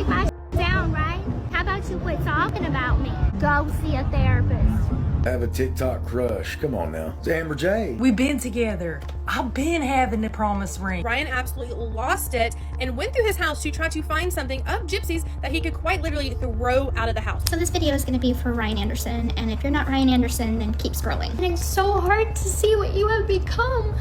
take my down, right? How about you quit talking about me? Go see a therapist. I have a TikTok crush. Come on now. It's Amber J. We've been together. I've been having the promise ring. Ryan absolutely lost it and went through his house to try to find something of Gypsy's that he could quite literally throw out of the house. So this video is going to be for Ryan Anderson, and if you're not Ryan Anderson, then keep scrolling. And it's so hard to see what you have become.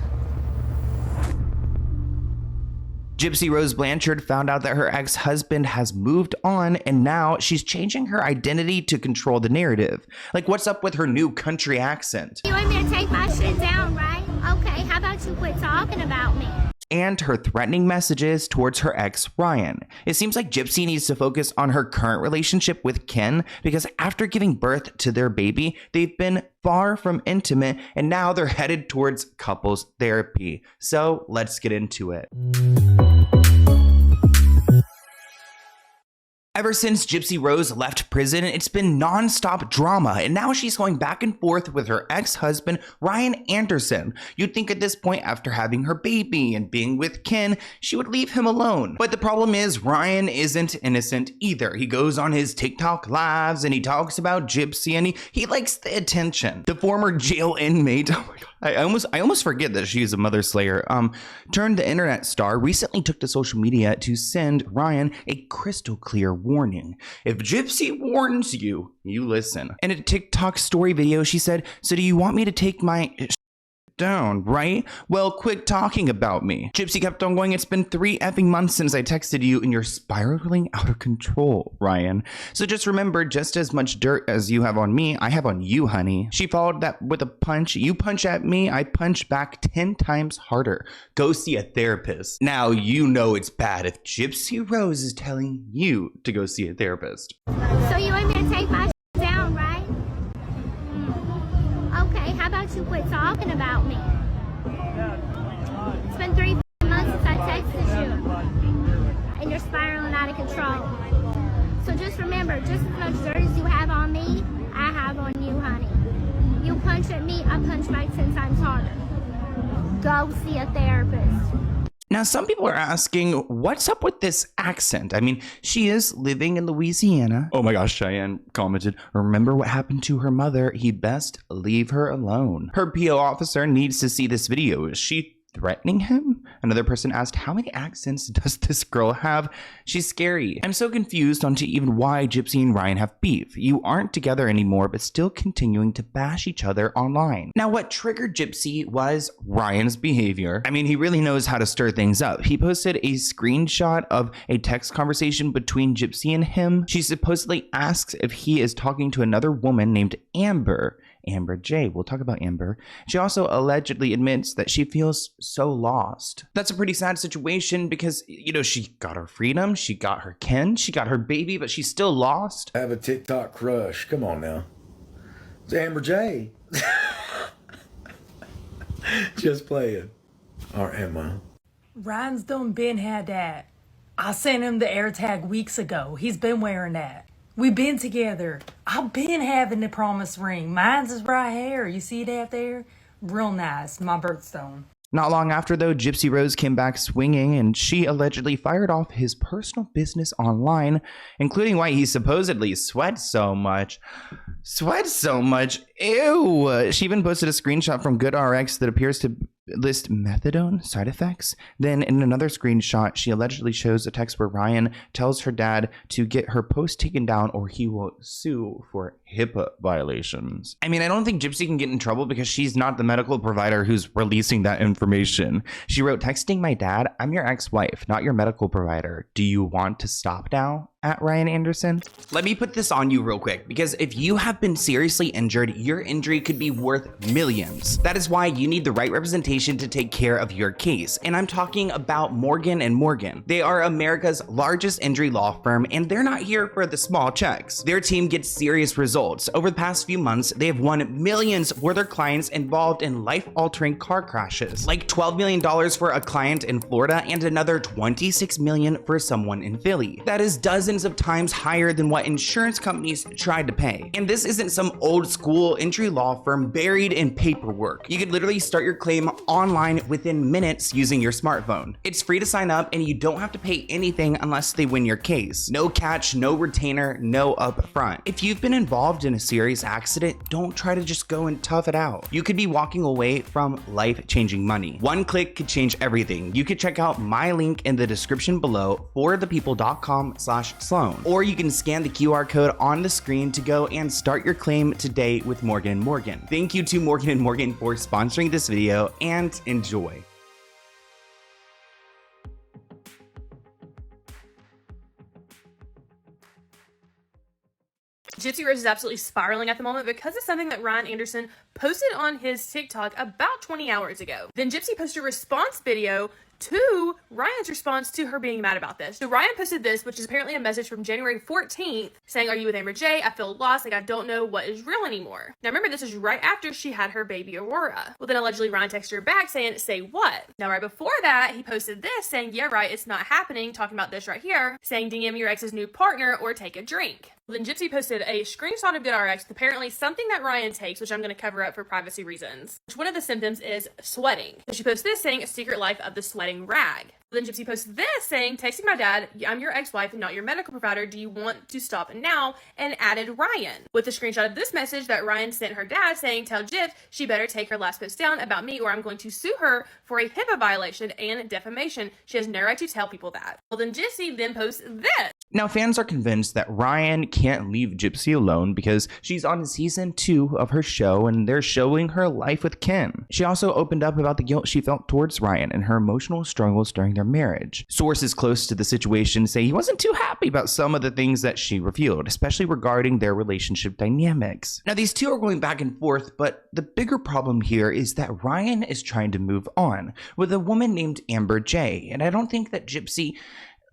Gypsy Rose Blanchard found out that her ex-husband has moved on, and now she's changing her identity to control the narrative. Like, what's up with her new country accent? You want me to take my shit down, right? Okay, how about you quit talking about me? And her threatening messages towards her ex, Ryan. It seems like Gypsy needs to focus on her current relationship with Ken, because after giving birth to their baby, they've been far from intimate, and now they're headed towards couples therapy. So let's get into it. Ever since Gypsy Rose left prison, it's been non-stop drama, and now she's going back and forth with her ex-husband, Ryan Anderson. You'd think at this point, after having her baby and being with Ken, she would leave him alone. But the problem is, Ryan isn't innocent either. He goes on his TikTok lives and he talks about Gypsy, and he likes the attention. The former jail inmate, oh my God, I almost forget that she's a mother slayer, turned the internet star, recently took to social media to send Ryan a crystal clear warning. If Gypsy warns you, you listen. In a TikTok story video, she said, "So do you want me to take my down, right? Well, quit talking about me." Gypsy kept on going, "It's been 3 effing months since I texted you, and you're spiraling out of control, Ryan. So just remember, just as much dirt as you have on me, I have on you, honey." She followed that with a punch. "You punch at me, I punch back 10 times harder. Go see a therapist." Now you know it's bad if Gypsy Rose is telling you to go see a therapist. So you want me to take my down, right? Okay, how about you quit talking about me? It's been 3 months since I texted you, and you're spiraling out of control. So just remember, just as much dirt as you have on me, I have on you, honey. You punch at me, I punch back 10 times harder. Go see a therapist. Now, some people are asking, what's up with this accent? I mean, she is living in Louisiana. Oh my gosh, Cheyenne commented, "Remember what happened to her mother? He'd best leave her alone." Her PO officer needs to see this video. Is she threatening him? Another person asked, "How many accents does this girl have? She's scary." I'm so confused onto even why Gypsy and Ryan have beef. You aren't together anymore, but still continuing to bash each other online. Now, what triggered Gypsy was Ryan's behavior. I mean, he really knows how to stir things up. He posted a screenshot of a text conversation between Gypsy and him. She supposedly asks if he is talking to another woman named Amber J. We'll talk about Amber. She also allegedly admits that she feels so lost. That's a pretty sad situation because, you know, she got her freedom, she got her Ken, she got her baby, but she's still lost. I have a TikTok crush. Come on now. It's Amber J. Just playing. Or am I? Ryan's done been had that. I sent him the AirTag weeks ago. He's been wearing that. We've been together. I've been having the promise ring. Mine's is right here. You see that there? Real nice. My birthstone. Not long after, though, Gypsy Rose came back swinging, and she allegedly fired off his personal business online, including why he supposedly sweats so much. Ew! She even posted a screenshot from GoodRx that appears to list methadone side effects. Then in another screenshot, she allegedly shows a text where Ryan tells her dad to get her post taken down or he will sue for HIPAA violations. I mean, I don't think Gypsy can get in trouble because she's not the medical provider who's releasing that information. She wrote, "Texting my dad, I'm your ex-wife, not your medical provider. Do you want to stop now?" At Ryan Anderson. Let me put this on you real quick, because if you have been seriously injured, your injury could be worth millions. That is why you need the right representation to take care of your case. And I'm talking about Morgan & Morgan. They are America's largest injury law firm, and they're not here for the small checks. Their team gets serious results. Over the past few months, they have won millions for their clients involved in life-altering car crashes, like $12 million for a client in Florida and another $26 million for someone in Philly. That is dozens dozens of times higher than what insurance companies tried to pay. And this isn't some old school entry law firm buried in paperwork. You could literally start your claim online within minutes using your smartphone. It's free to sign up and you don't have to pay anything unless they win your case. No catch, no retainer, no upfront. If you've been involved in a serious accident, don't try to just go and tough it out. You could be walking away from life-changing money. One click could change everything. You could check out my link in the description below, forthepeople.com/Sloan. Or you can scan the QR code on the screen to go and start your claim today with Morgan & Morgan. Thank you to Morgan & Morgan for sponsoring this video, and enjoy. Gypsy Rose is absolutely spiraling at the moment because of something that Ryan Anderson posted on his TikTok about 20 hours ago. Then Gypsy posted a response video to Ryan's response to her being mad about this. So Ryan posted this, which is apparently a message from January 14th saying, "Are you with Amber J? I feel lost, like I don't know what is real anymore." Now remember, this is right after she had her baby Aurora. Well, then allegedly Ryan texted her back saying, "Say what?" Now right before that, he posted this saying, "Yeah, right, it's not happening," talking about this right here, saying, "DM your ex's new partner or take a drink." Well, then Gypsy posted a screenshot of GoodRx with apparently something that Ryan takes, which I'm going to cover up for privacy reasons. Which one of the symptoms is sweating. So she posts this saying, "A secret life of the sweating rag." Then Gypsy posts this saying, "Texting my dad, I'm your ex-wife and not your medical provider. Do you want to stop now?" And added Ryan. With a screenshot of this message that Ryan sent her dad saying, "Tell Gyps she better take her last post down about me or I'm going to sue her for a HIPAA violation and defamation. She has no right to tell people that." Well, then Gypsy then posts this. Now, fans are convinced that Ryan can't leave Gypsy alone because she's on season 2 of her show and they're showing her life with Kim. She also opened up about the guilt she felt towards Ryan and her emotional struggles during their marriage. Sources close to the situation say he wasn't too happy about some of the things that she revealed, especially regarding their relationship dynamics. Now, these two are going back and forth, but the bigger problem here is that Ryan is trying to move on with a woman named Amber J, and I don't think that Gypsy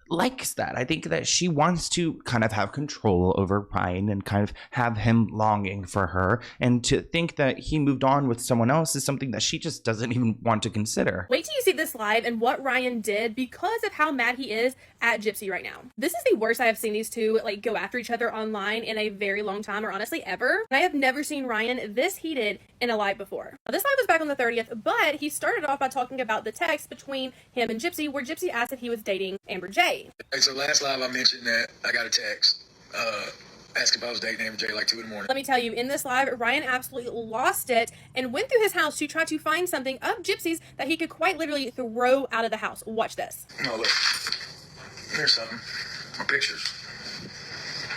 likes that. I think that she wants to kind of have control over Ryan and kind of have him longing for her, and to think that he moved on with someone else is something that she just doesn't even want to consider. Wait till you see this live and what Ryan did because of how mad he is at Gypsy right now. This is the worst I have seen these two like go after each other online in a very long time, or honestly ever. I have never seen Ryan this heated in a live before. Now, this live was back on the 30th, but he started off by talking about the text between him and Gypsy where Gypsy asked if he was dating Amber J. So last live I mentioned that I got a text asking if I was dating Amber J like 2 in the morning. Let me tell you, in this live, Ryan absolutely lost it and went through his house to try to find something of Gypsy's that he could quite literally throw out of the house. Watch this. Oh, look. Here's something. My pictures.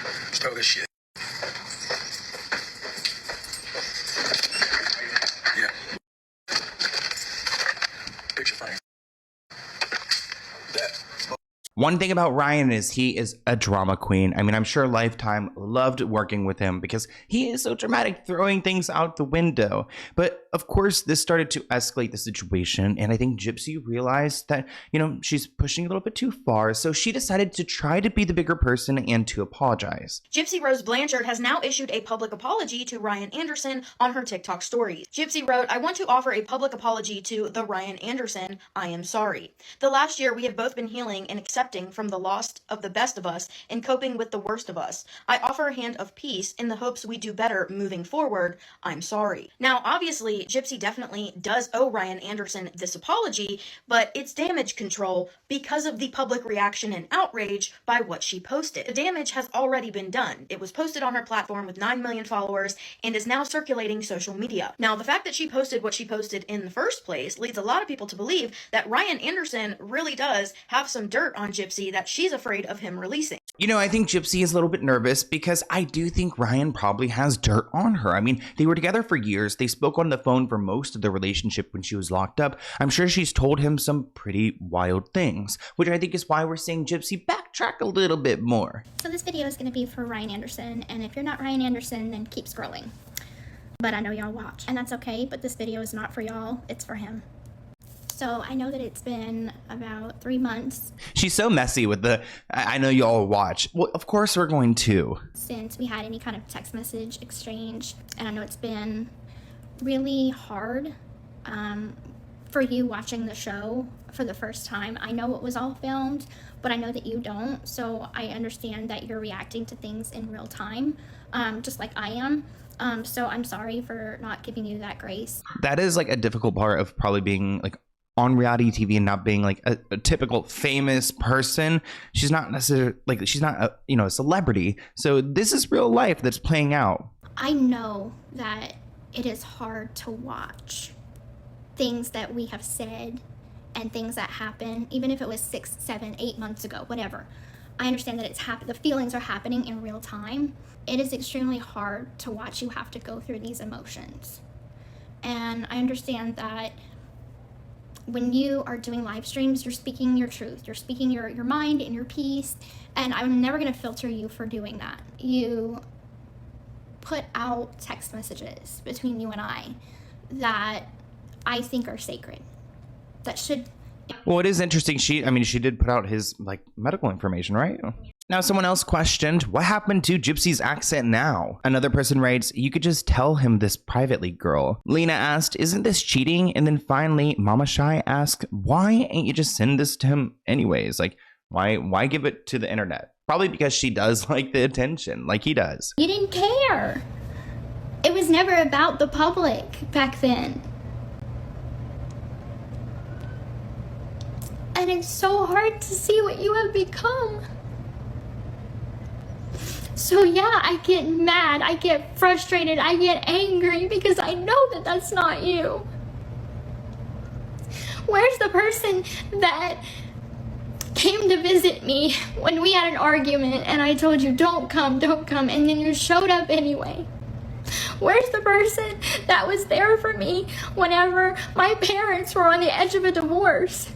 Let's throw this shit. Yeah. Picture frame. That. One thing about Ryan is he is a drama queen. I mean, I'm sure Lifetime loved working with him because he is so dramatic, throwing things out the window. But of course, this started to escalate the situation, and I think Gypsy realized that, she's pushing a little bit too far, so she decided to try to be the bigger person and to apologize. Gypsy Rose Blanchard has now issued a public apology to Ryan Anderson on her TikTok stories. Gypsy wrote, "I want to offer a public apology to the Ryan Anderson. I am sorry. The last year we have both been healing and accepting from the loss of the best of us and coping with the worst of us. I offer a hand of peace in the hopes we do better moving forward. I'm sorry." Now, obviously, Gypsy definitely does owe Ryan Anderson this apology, but it's damage control because of the public reaction and outrage by what she posted. The damage has already been done. It was posted on her platform with 9 million followers and is now circulating social media. Now, the fact that she posted what she posted in the first place leads a lot of people to believe that Ryan Anderson really does have some dirt on Gypsy that she's afraid of him releasing. I think Gypsy is a little bit nervous because I do think Ryan probably has dirt on her. I mean, they were together for years. They spoke on the phone for most of the relationship when she was locked up. I'm sure she's told him some pretty wild things, which I think is why we're seeing Gypsy backtrack a little bit more. So this video is going to be for Ryan Anderson, and if you're not Ryan Anderson, then keep scrolling. But I know y'all watch, and that's okay, but this video is not for y'all, it's for him. So I know that it's been about 3 months. She's so messy with the, I know you all watch. Well, of course we're going to. Since we had any kind of text message exchange. And I know it's been really hard for you watching the show for the first time. I know it was all filmed, but I know that you don't, so I understand that you're reacting to things in real time, just like I am. So I'm sorry for not giving you that grace. That is like a difficult part of probably being like on reality TV and not being like a typical famous person. She's not necessarily like, she's not a, you know, a celebrity. So this is real life that's playing out. I know that it is hard to watch things that we have said and things that happen, even if it was 6, 7, 8 months ago, whatever. I understand that it's the feelings are happening in real time. It is extremely hard to watch you have to go through these emotions. And I understand that when you are doing live streams, you're speaking your truth. You're speaking your mind and your peace. And I'm never going to filter you for doing that. You put out text messages between you and I that I think are sacred. That should... Well, it is interesting. She did put out his like medical information, right? Now, someone else questioned, what happened to Gypsy's accent now? Another person writes, you could just tell him this privately, girl. Lena asked, isn't this cheating? And then finally, Mama Shy asked, why ain't you just send this to him anyways? Like, why give it to the internet? Probably because she does like the attention, like he does. You didn't care. It was never about the public back then. And it's so hard to see what you have become. So yeah, I get mad, I get frustrated, I get angry because I know that that's not you. Where's the person that came to visit me when we had an argument and I told you don't come, and then you showed up anyway? Where's the person that was there for me whenever my parents were on the edge of a divorce?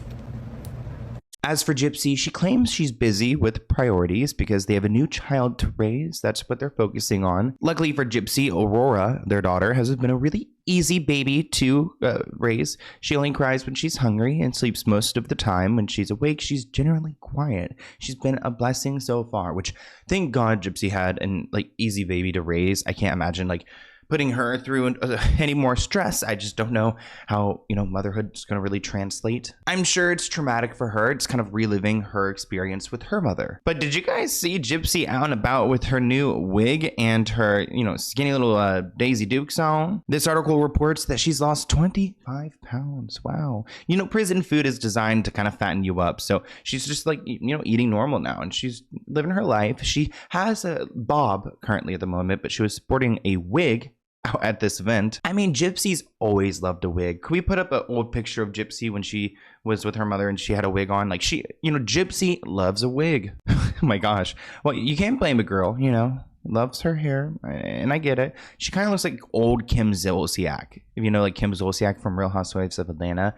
As for Gypsy, she claims she's busy with priorities because they have a new child to raise. That's what they're focusing on. Luckily for Gypsy, Aurora, their daughter, has been a really easy baby to raise. She only cries when she's hungry and sleeps most of the time. When she's awake, she's generally quiet. She's been a blessing so far, which thank God Gypsy had an like easy baby to raise. I can't imagine like putting her through any more stress. I just don't know how, you know, motherhood is going to really translate. I'm sure it's traumatic for her. It's kind of reliving her experience with her mother. But did you guys see Gypsy out and about with her new wig and her, you know, skinny little Daisy Dukes on? This article reports that she's lost 25 pounds. Wow. You know, prison food is designed to kind of fatten you up. So she's just like, you know, eating normal now and she's living her life. She has a bob currently at the moment, but she was sporting a wig out at this event. I mean, Gypsy's always loved a wig. Could we put up an old picture of Gypsy when she was with her mother and she had a wig on? Like she, you know, Gypsy loves a wig. Oh my gosh. Well, you can't blame a girl, you know, loves her hair, and I get it. She kind of looks like old Kim Zolciak. If you know, like Kim Zolciak from Real Housewives of Atlanta,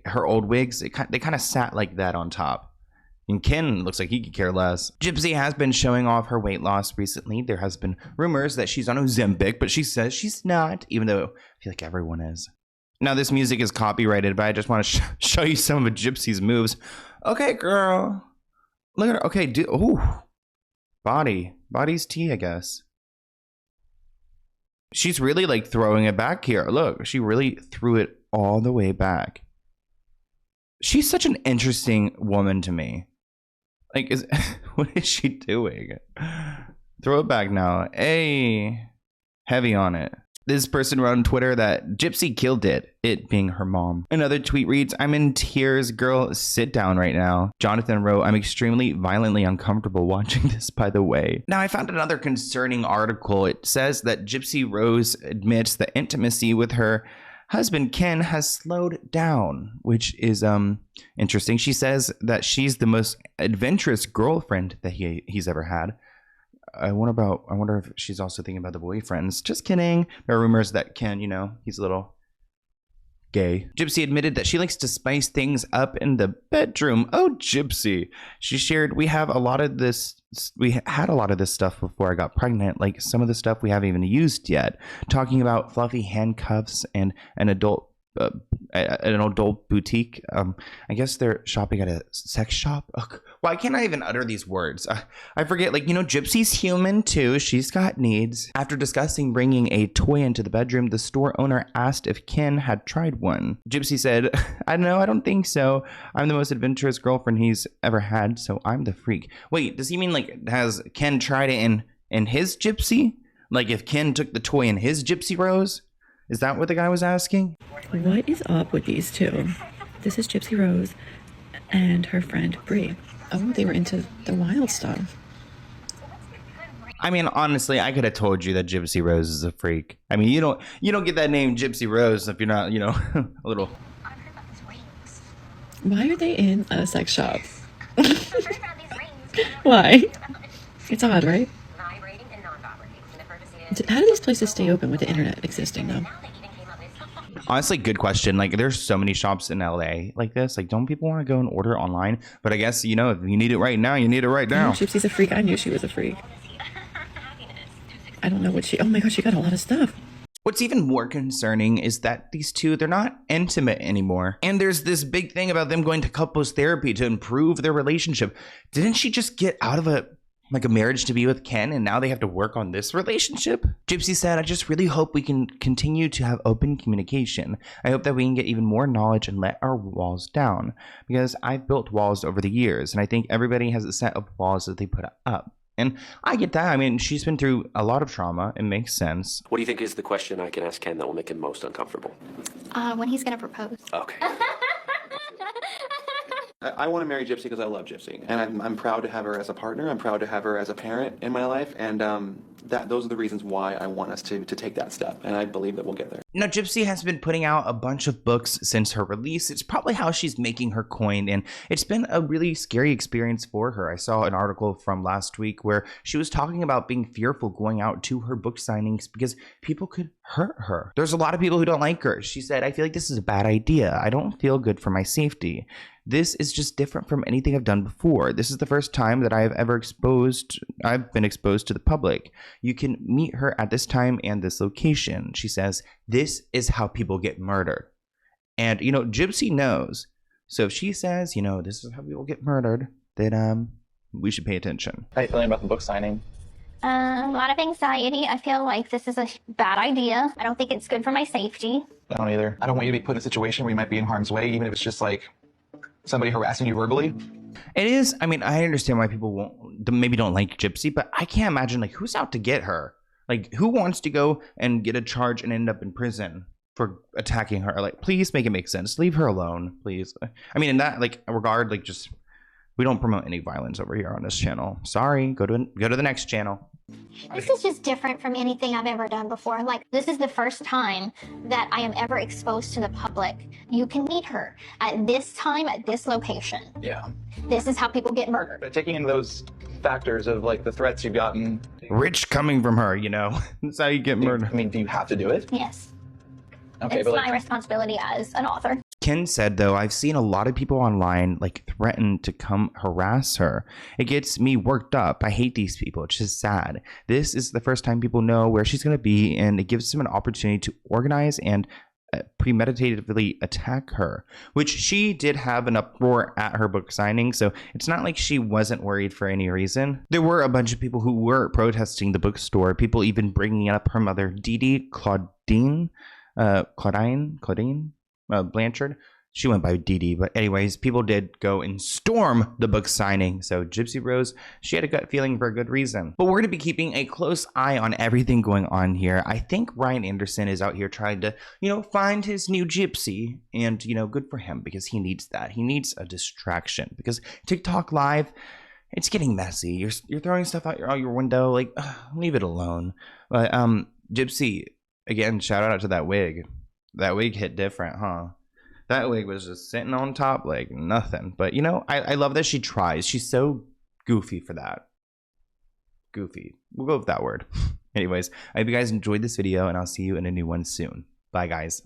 her old wigs, they kind of sat like that on top. And Ken looks like he could care less. Gypsy has been showing off her weight loss recently. There has been rumors that she's on Ozempic, but she says she's not, even though I feel like everyone is. Now, this music is copyrighted, but I just want to show you some of Gypsy's moves. Okay, girl. Look at her. Okay, ooh. Body's tea, I guess. She's really like throwing it back here. Look, she really threw it all the way back. She's such an interesting woman to me. Like, what is she doing? Throw it back now. Hey, heavy on it. This person wrote on Twitter that Gypsy killed it being her mom. Another tweet reads, I'm in tears, girl, sit down right now. Jonathan wrote, I'm extremely violently uncomfortable watching this, by the way. Now, I found another concerning article. It says that Gypsy Rose admits that intimacy with her husband Ken has slowed down, which is interesting. She says that she's the most adventurous girlfriend that he's ever had. I wonder if she's also thinking about the boyfriends. Just kidding. There are rumors that Ken, you know, he's a little gay. Gypsy admitted that she likes to spice things up in the bedroom. Oh, Gypsy. She shared, we had a lot of this stuff before I got pregnant, like some of the stuff we haven't even used yet. Talking about fluffy handcuffs and an adult an adult boutique. I guess they're shopping at a sex shop. Ugh, why can't I even utter these words? I forget, like, you know, Gypsy's human too. She's got needs. After discussing bringing a toy into the bedroom, the store owner asked if Ken had tried one. Gypsy said, I don't think so. I'm the most adventurous girlfriend he's ever had, so I'm the freak. Wait, does he mean, like, has Ken tried it in his Gypsy? Like, if Ken took the toy in his Gypsy Rose? Is that what the guy was asking? What is up with these two? This is Gypsy Rose and her friend Bree. Oh, they were into the wild stuff. I mean, honestly, I could have told you that Gypsy Rose is a freak. I mean, you don't get that name Gypsy Rose if you're not, you know, a little. Why are they in a sex shop? Why? It's odd, right? How do these places stay open with the internet existing, though? Honestly, good question. Like, there's so many shops in LA like this. Like, don't people want to go and order online? But I guess, you know, if you need it right now, you need it right now. Oh, Gypsy's a freak. I knew she was a freak. I don't know what oh my God, she got a lot of stuff. What's even more concerning is that these two, they're not intimate anymore. And there's this big thing about them going to couples therapy to improve their relationship. Didn't she just get out of a marriage to be with Ken, and now they have to work on this relationship? Gypsy said, I just really hope we can continue to have open communication. I hope that we can get even more knowledge and let our walls down, because I've built walls over the years, and I think everybody has a set of walls that they put up. And I get that. I mean, she's been through a lot of trauma. It makes sense. What do you think is the question I can ask Ken that will make him most uncomfortable? When he's gonna propose. Okay. I want to marry Gypsy because I love Gypsy, and I'm proud to have her as a partner. I'm proud to have her as a parent in my life, and those are the reasons why I want us to take that step, and I believe that we'll get there. Now, Gypsy has been putting out a bunch of books since her release. It's probably how she's making her coin, and it's been a really scary experience for her. I saw an article from last week where she was talking about being fearful going out to her book signings because people could hurt her. There's a lot of people who don't like her. She said, I feel like this is a bad idea. I don't feel good for my safety. This is just different from anything I've done before. This is the first time that I've been exposed to the public. You can meet her at this time and this location. She says, this is how people get murdered. And, you know, Gypsy knows. So if she says, you know, this is how people get murdered, then we should pay attention. How are you feeling about the book signing? A lot of anxiety. I feel like this is a bad idea. I don't think it's good for my safety. I don't either. I don't want you to be put in a situation where you might be in harm's way, even if it's just like somebody harassing you verbally. It is. I mean, I understand why people maybe don't like Gypsy, but I can't imagine, like, who's out to get her? Like, who wants to go and get a charge and end up in prison for attacking her? Like, please make it make sense. Leave her alone, please. I mean, in that, like, regard, like, just, we don't promote any violence over here on this channel. Sorry, go to the next channel. This is just different from anything I've ever done before. Like, this is the first time that I am ever exposed to the public. You can meet her at this time, at this location. Yeah. This is how people get murdered. But taking in those factors of like the threats you've gotten. Rich coming from her, you know. That's how you get murdered. I mean, do you have to do it? Yes. Okay, it's but like, my responsibility as an author. Ken said, though, I've seen a lot of people online like threaten to come harass her. It gets me worked up. I hate these people. It's just sad. This is the first time people know where she's going to be, and it gives them an opportunity to organize and premeditatively attack her, which she did have an uproar at her book signing, so it's not like she wasn't worried for any reason. There were a bunch of people who were protesting the bookstore, people even bringing up her mother, Claudine Blanchard. She went by Dee, but anyways, people did go and storm the book signing. So Gypsy Rose, she had a gut feeling for a good reason. But we're going to be keeping a close eye on everything going on here. I think Ryan Anderson is out here trying to, you know, find his new Gypsy, and, you know, good for him, because he needs that. He needs a distraction, because TikTok Live, it's getting messy. You're throwing stuff out your window, like, leave it alone. But Gypsy, again, shout out to that wig. That wig hit different, huh? That wig was just sitting on top like nothing. But, you know, I love that she tries. She's so goofy for that. Goofy. We'll go with that word. Anyways, I hope you guys enjoyed this video, and I'll see you in a new one soon. Bye, guys.